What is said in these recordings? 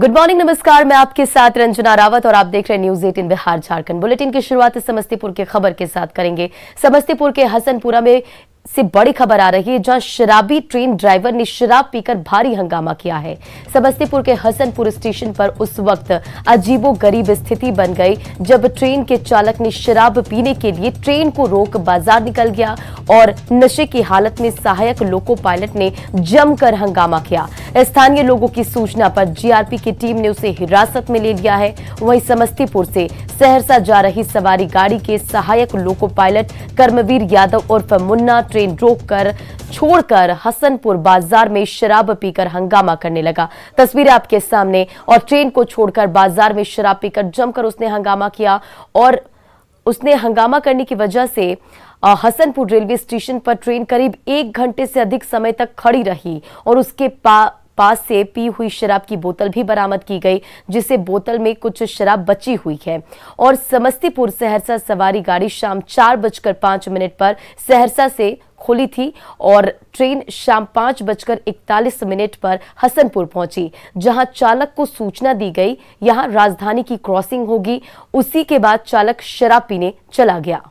Good morning, नमस्कार। मैं आपके साथ रंजना रावत और आप देख रहे हैं न्यूज 18 बिहार झारखंड। बुलेटिन की शुरुआत समस्तीपुर के खबर के साथ करेंगे। समस्तीपुर के हसनपुरा में से बड़ी खबर आ रही है, जहां शराबी ट्रेन ड्राइवर ने शराब पीकर भारी हंगामा किया है। समस्तीपुर के हसनपुर स्टेशन पर उस वक्त अजीबोगरीब स्थिति बन गई जब ट्रेन के चालक ने शराब पीने के लिए ट्रेन को रोक बाजार निकल गया और नशे की हालत में सहायक लोको पायलट ने जमकर हंगामा किया। स्थानीय लोगों की सूचना पर जीआरपी की टीम ने उसे हिरासत में ले लिया है। वहीं समस्तीपुर से सहरसा जा रही सवारी गाड़ी के सहायक लोको पायलट कर्मवीर यादव उर्फ मुन्ना ट्रेन रोककर छोड़कर हसनपुर बाजार में शराब पीकर हंगामा करने लगा। तस्वीरें आपके सामने। और ट्रेन को छोड़कर बाजार में शराब पीकर जमकर उसने हंगामा किया और उसने हंगामा करने की वजह से हसनपुर रेलवे स्टेशन पर ट्रेन करीब 1 घंटे से अधिक समय तक खड़ी रही और उसके पास से पी हुई शराब की बोतल भी बरामद की गई, जिससे बोतल में कुछ शराब बची हुई है। और समस्तीपुर सहरसा सवारी गाड़ी शाम 4:05 पर सहरसा से खुली थी और ट्रेन शाम 5:41 पर हसनपुर पहुंची, जहां चालक को सूचना दी गई यहां राजधानी की क्रॉसिंग होगी। उसी के बाद चालक शराब पीने चला गया।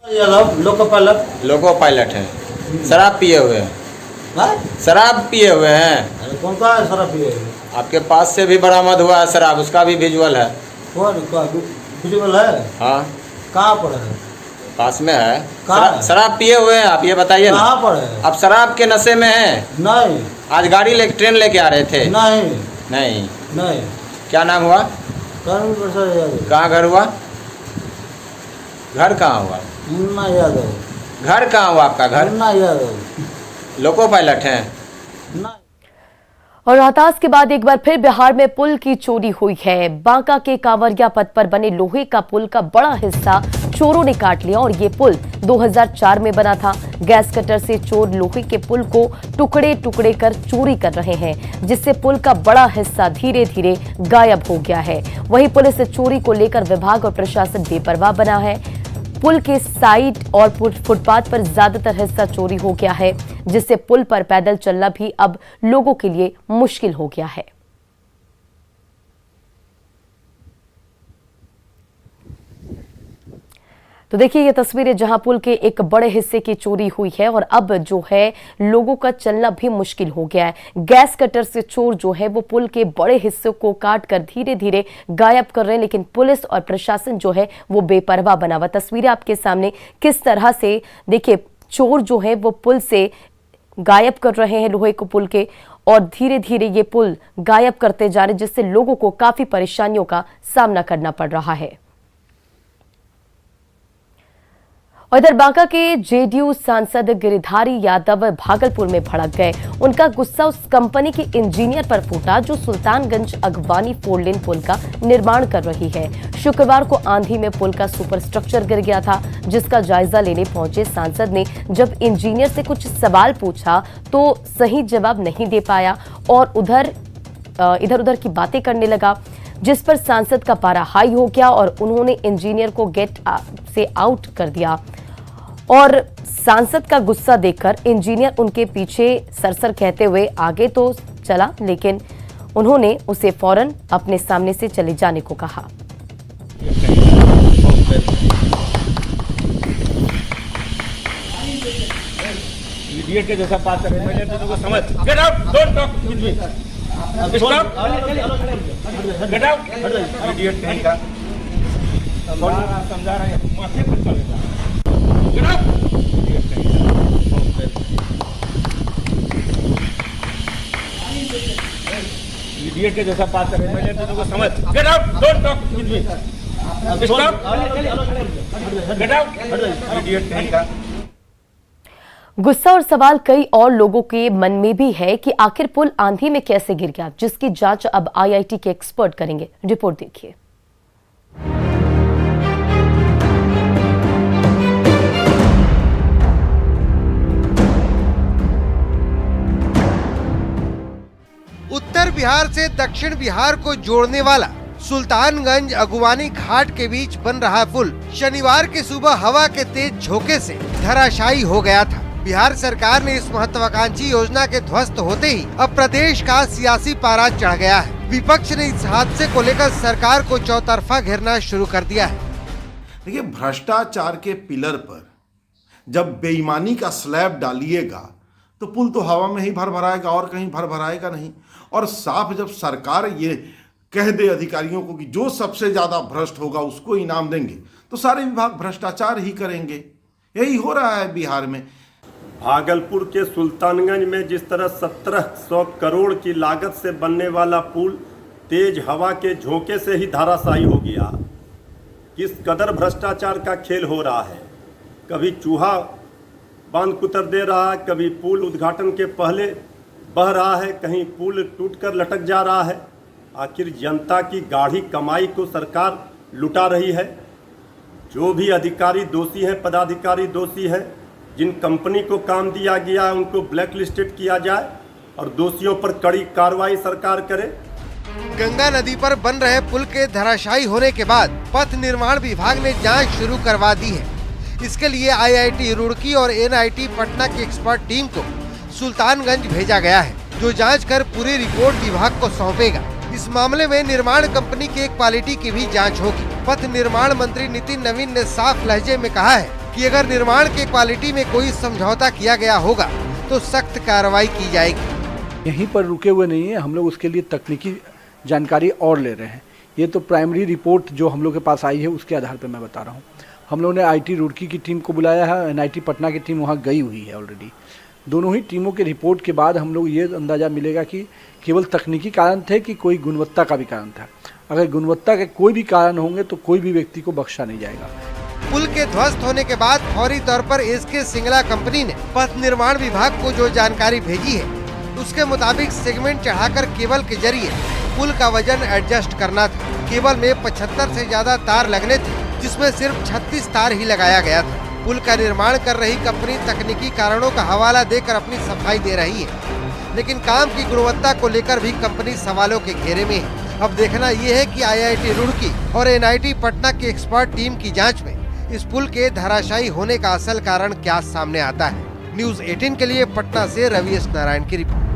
लोको पायलट है, शराब पिए हुए हैं। शराब पिए हुए हैं। कौन सा है शराब पिए हुए? आपके पास से भी बरामद हुआ है शराब, उसका भी विजुअल है। विजुअल है? हाँ। कहाँ पर है? पास में है। शराब पिए हुए हैं, आप ये बताइए ना। कहाँ पर है? आप शराब के नशे में हैं? नहीं। आज गाड़ी ट्रेन लेके आ रहे थे? नहीं नहीं। नहीं। क्या नाम हुआ? कहाँ घर हुआ? घर कहाँ हुआ? मुन्ना यादव। घर कहाँ हुआ आपका घर? मुन्ना यादव। लोको पायलट हैं? और रोहतास के बाद एक बार फिर बिहार में पुल की चोरी हुई है। बांका के कांवरिया पथ पर बने लोहे का पुल का बड़ा हिस्सा चोरों ने काट लिया और ये पुल 2004 में बना था। गैस कटर से चोर लोहे के पुल को टुकड़े टुकड़े कर चोरी कर रहे हैं, जिससे पुल का बड़ा हिस्सा धीरे धीरे गायब हो गया है। वहीं पुलिस चोरी को लेकर विभाग और प्रशासन बेपरवाह बना है। पुल के साइड और फुटपाथ पर ज्यादातर हिस्सा चोरी हो गया है, जिससे पुल पर पैदल चलना भी अब लोगों के लिए मुश्किल हो गया है। तो देखिए ये तस्वीरें जहां पुल के एक बड़े हिस्से की चोरी हुई है और अब जो है लोगों का चलना भी मुश्किल हो गया है। गैस कटर से चोर जो है वो पुल के बड़े हिस्से को काट कर धीरे धीरे गायब कर रहे हैं, लेकिन पुलिस और प्रशासन जो है वो बेपरवाह बना हुआ। तस्वीरें आपके सामने किस तरह से देखिए चोर जो है वो पुल से गायब कर रहे हैं लोहे को पुल के, और धीरे धीरे ये पुल गायब करते जा रहे, जिससे लोगों को काफी परेशानियों का सामना करना पड़ रहा है। और इधर बांका के जेडीयू सांसद गिरिधारी यादव भागलपुर में भड़क गए। उनका गुस्सा उस कंपनी के इंजीनियर पर फूटा जो सुल्तानगंज अगवानी 4 लेन पुल का निर्माण कर रही है। शुक्रवार को आंधी में पुल का सुपर स्ट्रक्चर गिर गया था, जिसका जायजा लेने पहुंचे सांसद ने जब इंजीनियर से कुछ सवाल पूछा तो सही जवाब नहीं दे पाया और इधर उधर की बातें करने लगा, जिस पर सांसद का पारा हाई हो गया और उन्होंने इंजीनियर को गेट से आउट कर दिया। और सांसद का गुस्सा देखकर इंजीनियर उनके पीछे सरसर कहते हुए आगे तो चला, लेकिन उन्होंने उसे फौरन अपने सामने से चले जाने को कहा। इडियट के जैसा बात कर रहे हैं, मैंने तुमको समझ। Get out, don't talk with me. Stop, get out. Idiot कहीं का समझा रहे हैं, माथे पर चलेगा। Get out. इडियट के जैसा बात कर रहे हैं, मैंने तुमको समझ। Get out, don't talk with me. Stop, get out. Idiot कहीं का। गुस्सा और सवाल कई और लोगों के मन में भी है कि आखिर पुल आंधी में कैसे गिर गया, जिसकी जांच अब आईआईटी के एक्सपर्ट करेंगे। रिपोर्ट देखिए। उत्तर बिहार से दक्षिण बिहार को जोड़ने वाला सुल्तानगंज अगवानी घाट के बीच बन रहा पुल शनिवार की सुबह हवा के तेज झोंके से धराशायी हो गया था। बिहार सरकार ने इस महत्वाकांक्षी योजना के ध्वस्त होते ही अब प्रदेश का सियासी पारा चढ़ गया है। विपक्ष ने इस हादसे को लेकर सरकार को चौतरफा घेरना शुरू कर दिया है। देखिए, भ्रष्टाचार के पिलर पर जब बेईमानी का स्लैब डालिएगा तो पुल तो हवा में ही भर भराएगा और कहीं भर भराएगा नहीं। और साफ जब सरकार ये कह दे अधिकारियों को कि जो सबसे ज्यादा भ्रष्ट होगा उसको इनाम देंगे, तो सारे विभाग भ्रष्टाचार ही करेंगे। यही हो रहा है बिहार में। भागलपुर के सुल्तानगंज में जिस तरह 1700 करोड़ की लागत से बनने वाला पुल तेज हवा के झोंके से ही धराशायी हो गया। किस कदर भ्रष्टाचार का खेल हो रहा है। कभी चूहा बांध कुतर दे रहा है, कभी पुल उद्घाटन के पहले बह रहा है, कहीं पुल टूटकर लटक जा रहा है। आखिर जनता की गाढ़ी कमाई को सरकार लुटा रही है। जो भी अधिकारी दोषी हैं, पदाधिकारी दोषी हैं, जिन कंपनी को काम दिया गया है उनको ब्लैक लिस्टेड किया जाए और दोषियों पर कड़ी कार्रवाई सरकार करे। गंगा नदी पर बन रहे पुल के धराशायी होने के बाद पथ निर्माण विभाग ने जांच शुरू करवा दी है। इसके लिए IIT रुड़की और NIT पटना की एक्सपर्ट टीम को सुल्तानगंज भेजा गया है, जो जांच कर पूरी रिपोर्ट विभाग को सौंपेगा। इस मामले में निर्माण कंपनी की क्वालिटी की भी जांच होगी। पथ निर्माण मंत्री नितिन नवीन ने साफ लहजे में कहा है कि अगर निर्माण के क्वालिटी में कोई समझौता किया गया होगा तो सख्त कार्रवाई की जाएगी। यहीं पर रुके हुए नहीं है, हम लोग उसके लिए तकनीकी जानकारी और ले रहे हैं। ये तो प्राइमरी रिपोर्ट जो हम लोग के पास आई है उसके आधार पर मैं बता रहा हूँ। हम लोग ने IIT रुड़की की टीम को बुलाया है, NIT पटना की टीम वहाँ गई हुई है ऑलरेडी। दोनों ही टीमों के रिपोर्ट के बाद हम लोग ये अंदाज़ा मिलेगा कि केवल तकनीकी कारण थे कि कोई गुणवत्ता का भी कारण था। अगर गुणवत्ता के कोई भी कारण होंगे तो कोई भी व्यक्ति को बख्शा नहीं जाएगा। पुल के ध्वस्त होने के बाद फौरी तौर पर SK सिंगला कंपनी ने पथ निर्माण विभाग को जो जानकारी भेजी है उसके मुताबिक सेगमेंट चढ़ाकर केबल के जरिए पुल का वजन एडजस्ट करना था। केबल में 75 से ज्यादा तार लगने थे, जिसमें सिर्फ 36 तार ही लगाया गया था। पुल का निर्माण कर रही कंपनी तकनीकी कारणों का हवाला देकर अपनी सफाई दे रही है, लेकिन काम की गुणवत्ता को लेकर भी कंपनी सवालों के घेरे में है। अब देखना ये है कि IIT रुड़की और NIT पटना की एक्सपर्ट टीम की जांच में इस पुल के धराशायी होने का असल कारण क्या सामने आता है। न्यूज़ 18 के लिए पटना से रवि एस नारायण की रिपोर्ट।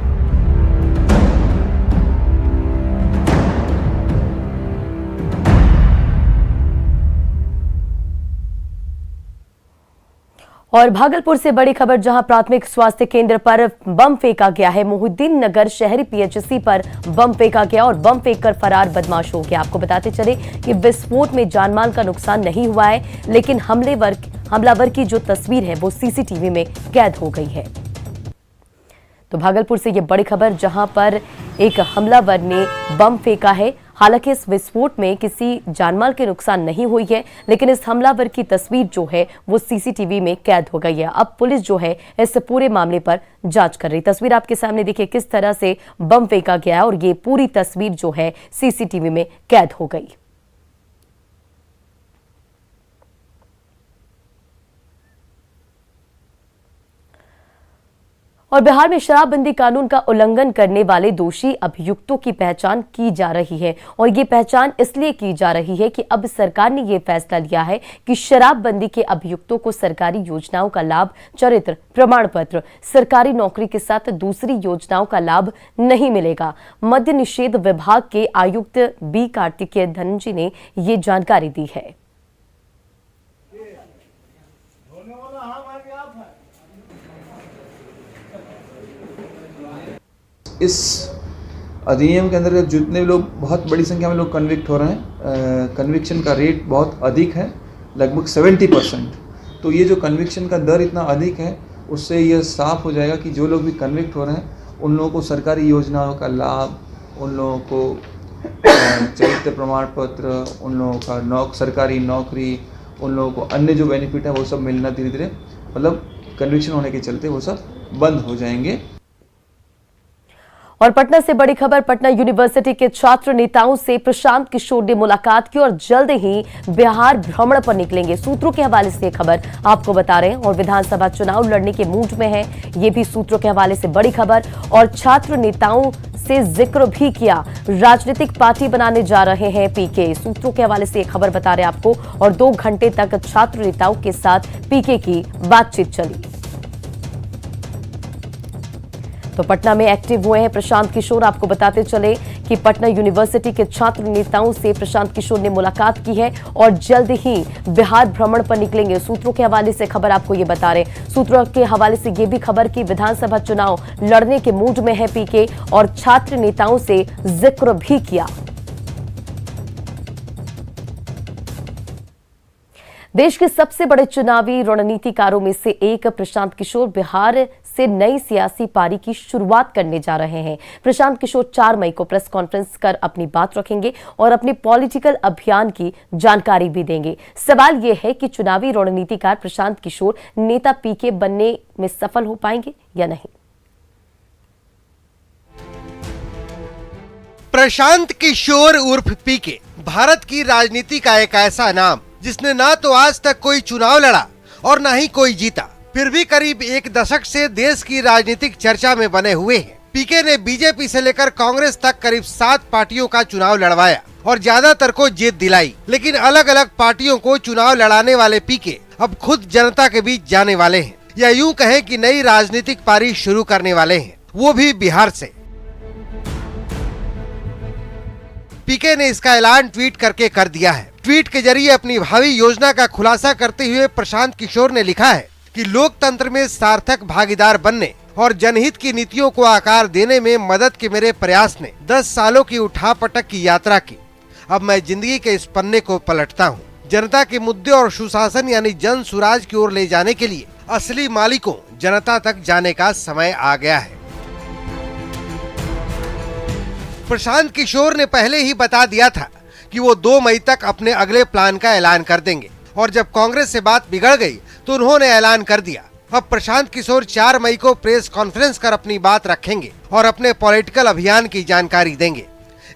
और भागलपुर से बड़ी खबर, जहां प्राथमिक स्वास्थ्य केंद्र पर बम फेंका गया है। मोहिउद्दीन नगर शहरी PHC पर बम फेंका गया और बम फेंककर फरार बदमाश हो गया। आपको बताते चले कि विस्फोट में जानमाल का नुकसान नहीं हुआ है, लेकिन हमलावर की जो तस्वीर है वो CCTV में कैद हो गई है। तो भागलपुर से ये बड़ी खबर, जहां पर एक हमलावर ने बम फेंका है। हालांकि इस विस्फोट में किसी जानमाल के नुकसान नहीं हुई है, लेकिन इस हमलावर की तस्वीर जो है वो CCTV में कैद हो गई है। अब पुलिस जो है इस पूरे मामले पर जांच कर रही। तस्वीर आपके सामने देखिए किस तरह से बम फेंका गया है और ये पूरी तस्वीर जो है CCTV में कैद हो गई। और बिहार में शराबबंदी कानून का उल्लंघन करने वाले दोषी अभियुक्तों की पहचान की जा रही है। और ये पहचान इसलिए की जा रही है कि अब सरकार ने ये फैसला लिया है कि शराबबंदी के अभियुक्तों को सरकारी योजनाओं का लाभ, चरित्र प्रमाण पत्र, सरकारी नौकरी के साथ दूसरी योजनाओं का लाभ नहीं मिलेगा। मद्य निषेध विभाग के आयुक्त B कार्तिकेय धनजी ने ये जानकारी दी है। इस अधिनियम के अंतर्गत जितने लोग, बहुत बड़ी संख्या में लोग कन्विक्ट हो रहे हैं, कन्विक्शन का रेट बहुत अधिक है, लगभग 70%। तो ये जो कन्विक्शन का दर इतना अधिक है, उससे यह साफ हो जाएगा कि जो लोग भी कन्विक्ट हो रहे हैं उन लोगों को सरकारी योजनाओं का लाभ, उन लोगों को चरित्र प्रमाण पत्र, उन लोगों का सरकारी नौकरी, उन लोगों को अन्य जो बेनिफिट है वो सब मिलना धीरे धीरे, मतलब कन्विक्शन होने के चलते वो सब बंद हो जाएंगे। और पटना से बड़ी खबर, पटना यूनिवर्सिटी के छात्र नेताओं से प्रशांत किशोर ने मुलाकात की और जल्द ही बिहार भ्रमण पर निकलेंगे। सूत्रों के हवाले से खबर आपको बता रहे हैं। और विधानसभा चुनाव लड़ने के मूड में है, ये भी सूत्रों के हवाले से बड़ी खबर। और छात्र नेताओं से जिक्र भी किया, राजनीतिक पार्टी बनाने जा रहे हैं PK। सूत्रों के हवाले से खबर बता रहे हैं आपको। और 2 घंटे तक छात्र नेताओं के साथ PK की बातचीत चली। तो पटना में एक्टिव हुए हैं प्रशांत किशोर। आपको बताते चले कि पटना यूनिवर्सिटी के छात्र नेताओं से प्रशांत किशोर ने मुलाकात की है और जल्द ही बिहार भ्रमण पर निकलेंगे। सूत्रों के हवाले से खबर आपको ये बता रहे, सूत्रों के हवाले से ये भी खबर कि विधानसभा चुनाव लड़ने के मूड में है पीके और छात्र नेताओं से जिक्र भी किया। देश के सबसे बड़े चुनावी रणनीतिकारों में से एक प्रशांत किशोर बिहार से नई सियासी पारी की शुरुआत करने जा रहे हैं। प्रशांत किशोर 4 मई को प्रेस कॉन्फ्रेंस कर अपनी बात रखेंगे और अपने पॉलिटिकल अभियान की जानकारी भी देंगे। सवाल यह है कि चुनावी रणनीतिकार प्रशांत किशोर नेता पीके बनने में सफल हो पाएंगे या नहीं। प्रशांत किशोर उर्फ पीके भारत की राजनीति का एक ऐसा नाम जिसने ना तो आज तक कोई चुनाव लड़ा और ना ही कोई जीता, फिर भी करीब 1 दशक से देश की राजनीतिक चर्चा में बने हुए हैं। पीके ने बीजेपी से लेकर कांग्रेस तक करीब 7 पार्टियों का चुनाव लड़वाया और ज्यादातर को जीत दिलाई, लेकिन अलग अलग पार्टियों को चुनाव लड़ाने वाले पीके अब खुद जनता के बीच जाने वाले हैं, या यूं कहें कि नई राजनीतिक पारी शुरू करने वाले हैं, वो भी बिहार से। पीके ने इसका ऐलान ट्वीट करके कर दिया है। ट्वीट के जरिए अपनी भावी योजना का खुलासा करते हुए प्रशांत किशोर ने लिखा है कि लोकतंत्र में सार्थक भागीदार बनने और जनहित की नीतियों को आकार देने में मदद के मेरे प्रयास ने 10 सालों की उठापटक की यात्रा की। अब मैं जिंदगी के इस पन्ने को पलटता हूँ। जनता के मुद्दे और सुशासन यानी जन सुराज की ओर ले जाने के लिए असली मालिकों जनता तक जाने का समय आ गया है। प्रशांत किशोर ने पहले ही बता दिया था कि वो 2 मई तक अपने अगले प्लान का ऐलान कर देंगे और जब कांग्रेस से बात बिगड़ गई तो उन्होंने ऐलान कर दिया। अब प्रशांत किशोर 4 मई को प्रेस कॉन्फ्रेंस कर अपनी बात रखेंगे और अपने पॉलिटिकल अभियान की जानकारी देंगे।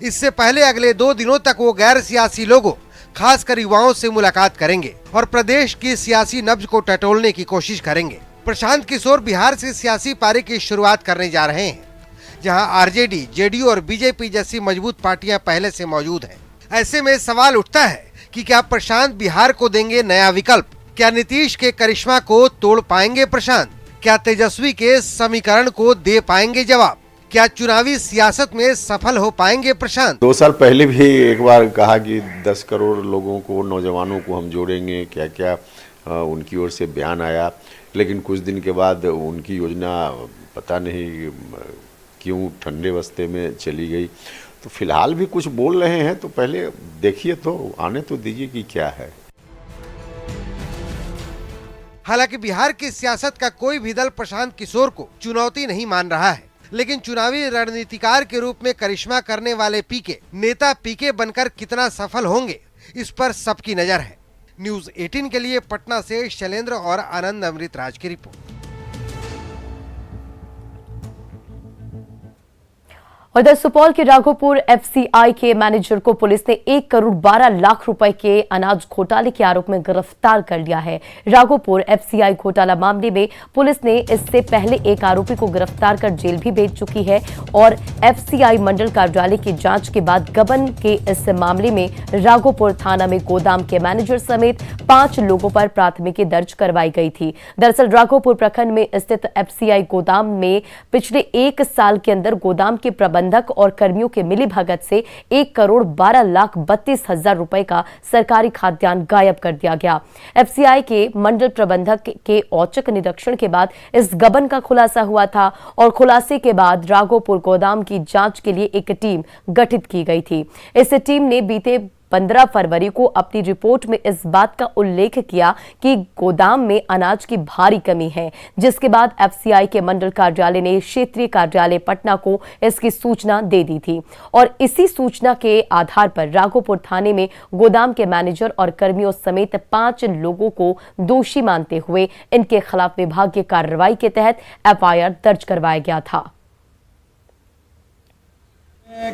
इससे पहले अगले 2 दिनों तक वो गैर सियासी लोगों, खासकर युवाओं से मुलाकात करेंगे और प्रदेश की सियासी नब्ज को टटोलने की कोशिश करेंगे। प्रशांत किशोर बिहार से सियासी पारी की शुरुआत करने जा रहे हैं, जहां आरजेडी, जेडीयू और बीजेपी जैसी मजबूत पार्टियां पहले से मौजूद हैं। ऐसे में सवाल उठता है कि क्या प्रशांत बिहार को देंगे नया विकल्प? क्या नीतीश के करिश्मा को तोड़ पाएंगे प्रशांत? क्या तेजस्वी के समीकरण को दे पाएंगे जवाब? क्या चुनावी सियासत में सफल हो पाएंगे प्रशांत? 2 साल पहले भी एक बार कहा कि 10 करोड़ लोगों को, नौजवानों को हम जोड़ेंगे, क्या क्या उनकी ओर से बयान आया, लेकिन कुछ दिन के बाद उनकी योजना पता नहीं क्यों ठंडे बस्ते में चली गई। तो फिलहाल भी कुछ बोल रहे हैं, तो पहले देखिए, तो आने तो दीजिए कि क्या है। हालांकि बिहार की सियासत का कोई भी दल प्रशांत किशोर को चुनौती नहीं मान रहा है, लेकिन चुनावी रणनीतिकार के रूप में करिश्मा करने वाले पीके नेता पीके बनकर कितना सफल होंगे, इस पर सबकी नजर है। न्यूज़ 18 के लिए पटना से शैलेंद्र और आनंद अमृतराज की रिपोर्ट। उधर सुपौल के राघोपुर एफसीआई के मैनेजर को पुलिस ने 1 करोड़ 12 लाख रुपए के अनाज घोटाले के आरोप में गिरफ्तार कर लिया है। राघोपुर एफसीआई घोटाला मामले में पुलिस ने इससे पहले एक आरोपी को गिरफ्तार कर जेल भी भेज चुकी है और एफसीआई मंडल कार्यालय की जांच के बाद गबन के इस मामले में राघोपुर थाना में गोदाम के मैनेजर समेत 5 लोगों पर प्राथमिकी दर्ज करवाई गई थी। दरअसल राघोपुर प्रखंड में स्थित एफसीआई गोदाम में पिछले 1 साल के अंदर गोदाम के प्रबंधक और कर्मियों के मिलीभगत से 1 करोड़ 12 लाख 32 हजार रुपए का सरकारी खाद्यान्न गायब कर दिया गया। एफसीआई के मंडल प्रबंधक के औचक निरीक्षण के बाद इस गबन का खुलासा हुआ था और खुलासे के बाद राघोपुर गोदाम की जांच के लिए एक टीम गठित की गई थी। इस टीम ने बीते 15 फरवरी को अपनी रिपोर्ट में इस बात का उल्लेख किया कि गोदाम में अनाज की भारी कमी है, जिसके बाद एफसीआई के मंडल कार्यालय ने क्षेत्रीय कार्यालय पटना को इसकी सूचना दे दी थी और इसी सूचना के आधार पर राघोपुर थाने में गोदाम के मैनेजर और कर्मियों समेत 5 लोगों को दोषी मानते हुए इनके खिलाफ विभागीय कार्रवाई के तहत एफआईआर दर्ज करवाया गया था।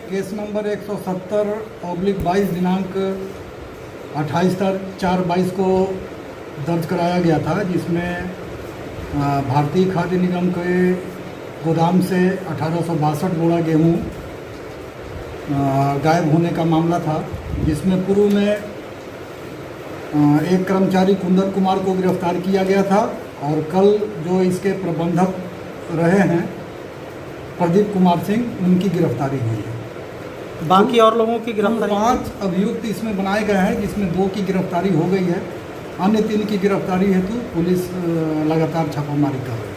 केस नंबर 170/22 दिनांक 28/4/22 को दर्ज कराया गया था, जिसमें भारतीय खाद्य निगम के गोदाम से 1862 बोरा गेहूँ गायब होने का मामला था, जिसमें पूर्व में एक कर्मचारी कुंदन कुमार को गिरफ्तार किया गया था और कल जो इसके प्रबंधक रहे हैं प्रदीप कुमार सिंह, उनकी गिरफ्तारी हुई है। बाकी और लोगों की गिरफ्तारी? 5 अभियुक्त इसमें बनाए गए हैं, जिसमें 2 की गिरफ्तारी हो गई है। अन्य 3 की गिरफ्तारी हेतु पुलिस लगातार छापामारी कर रही है।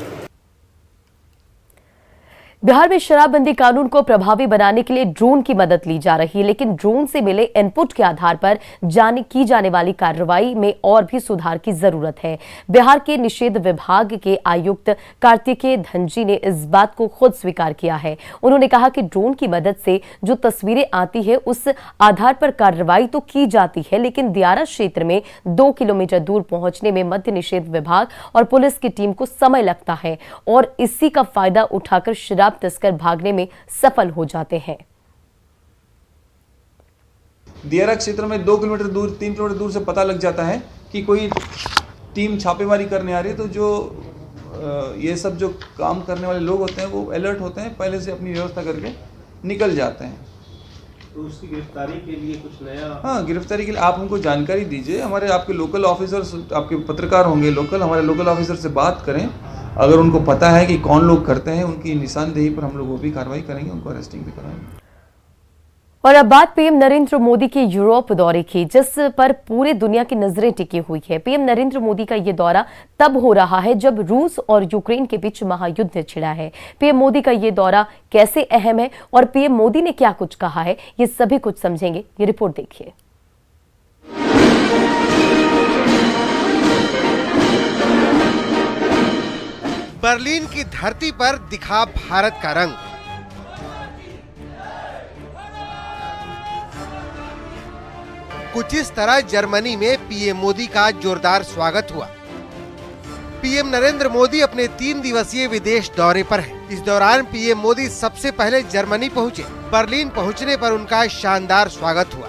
बिहार में शराबबंदी कानून को प्रभावी बनाने के लिए ड्रोन की मदद ली जा रही है, लेकिन ड्रोन से मिले इनपुट के आधार पर की जाने वाली कार्रवाई में और भी सुधार की जरूरत है। बिहार के निषेध विभाग के आयुक्त कार्तिकेय धनजी ने इस बात को खुद स्वीकार किया है। उन्होंने कहा कि ड्रोन की मदद से जो तस्वीरें आती है उस आधार पर कार्रवाई तो की जाती है, लेकिन दियारा क्षेत्र में 2 किलोमीटर दूर पहुंचने में मद्य निषेध विभाग और पुलिस की टीम को समय लगता है और इसी का फायदा उठाकर शराब तस्कर भागने में सफल हो जाते हैं। दियारा क्षेत्र में 2 किलोमीटर दूर, 3 किलोमीटर दूर से पता लग जाता है कि कोई टीम छापेमारी करने आ रही है, तो जो ये सब जो काम करने वाले लोग होते हैं वो अलर्ट होते हैं, पहले से अपनी व्यवस्था करके निकल जाते हैं। तो उसकी गिरफ्तारी के लिए कुछ नया? हाँ, गिरफ्तारी के लिए आप हमको जानकारी दीजिए। हमारे आपके लोकल ऑफिसर्स, आपके पत्रकार होंगे लोकल, हमारे लोकल ऑफिसर से बात करें। अगर उनको पता है कि कौन लोग करते हैं, उनकी निशानदेही पर हम लोग वो भी कार्रवाई करेंगे, उनको अरेस्टिंग भी कराएंगे। और अब बात पीएम नरेंद्र मोदी के यूरोप दौरे की, जिस पर पूरे दुनिया की नजरें टिकी हुई है। पीएम नरेंद्र मोदी का ये दौरा तब हो रहा है जब रूस और यूक्रेन के बीच महायुद्ध छिड़ा है। पीएम मोदी का ये दौरा कैसे अहम है और पीएम मोदी ने क्या कुछ कहा है, ये सभी कुछ समझेंगे। ये रिपोर्ट देखिए। बर्लिन की धरती पर दिखा भारत का रंग। कुछ इस तरह जर्मनी में पीएम मोदी का जोरदार स्वागत हुआ। पीएम नरेंद्र मोदी अपने 3 दिवसीय विदेश दौरे पर हैं। इस दौरान पीएम मोदी सबसे पहले जर्मनी पहुंचे। बर्लिन पहुंचने पर उनका शानदार स्वागत हुआ।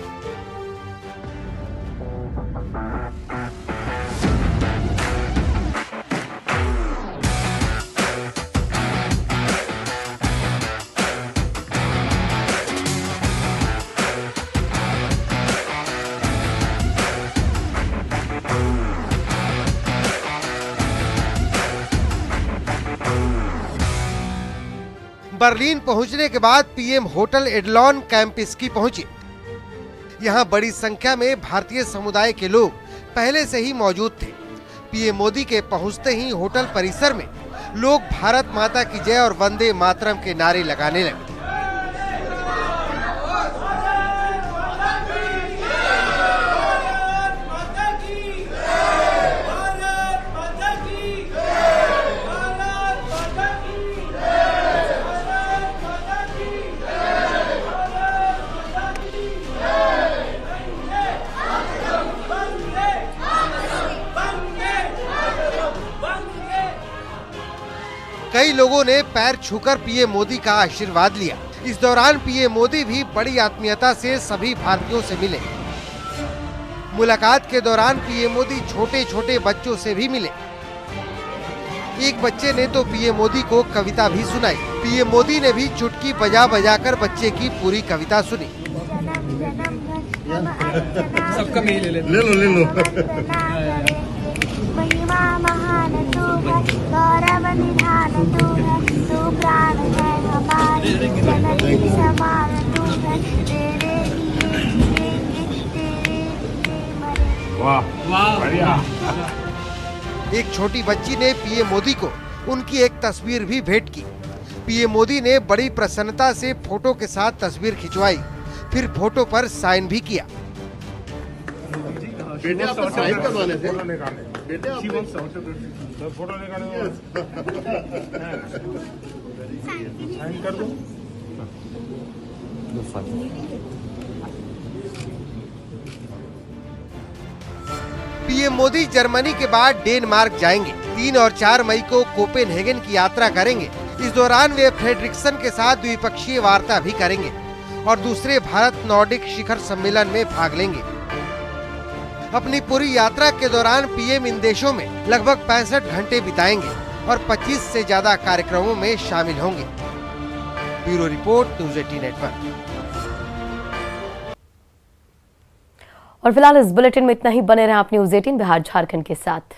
बर्लिन पहुंचने के बाद पीएम होटल एडलॉन कैंपिस्की पहुंचे। यहां बड़ी संख्या में भारतीय समुदाय के लोग पहले से ही मौजूद थे। पीएम मोदी के पहुंचते ही होटल परिसर में लोग भारत माता की जय और वंदे मातरम के नारे लगाने लगे। कई लोगों ने पैर छूकर पीएम मोदी का आशीर्वाद लिया। इस दौरान पीएम मोदी भी बड़ी आत्मीयता से सभी भारतीयों से मिले। मुलाकात के दौरान पीएम मोदी छोटे छोटे बच्चों से भी मिले। एक बच्चे ने तो पीएम मोदी को कविता भी सुनाई। पीएम मोदी ने भी चुटकी बजा बजाकर बच्चे की पूरी कविता सुनी। सबका मेल ले लो। महिमा महान तू है, गौरव निधान तू है, तू प्राण है हमारी, जननी समान तू है, तेरे लिए जिएंगे, तेरे लिए मरेंगे। वाह बढ़िया। एक छोटी बच्ची ने पीएम मोदी को उनकी एक तस्वीर भी भेंट की। पीएम मोदी ने बड़ी प्रसन्नता से फोटो के साथ तस्वीर खिंचवाई, फिर फोटो पर साइन भी किया। बेटे आप साइन करवाने थे? बेटे आप फोटो निकालने साइन कर दो। पीएम मोदी जर्मनी के बाद डेनमार्क जाएंगे। 3 और 4 मई को कोपेनहेगन की यात्रा करेंगे। इस दौरान वे फ्रेडरिक्सन के साथ द्विपक्षीय वार्ता भी करेंगे और दूसरे भारत नॉर्डिक शिखर सम्मेलन में भाग लेंगे। अपनी पूरी यात्रा के दौरान पीएम इन देशों में लगभग 65 घंटे बिताएंगे और 25 से ज्यादा कार्यक्रमों में शामिल होंगे। Bureau report, news 18 network. और फिलहाल इस बुलेटिन में इतना ही। बने रहें आप न्यूज़ 18 बिहार झारखंड के साथ।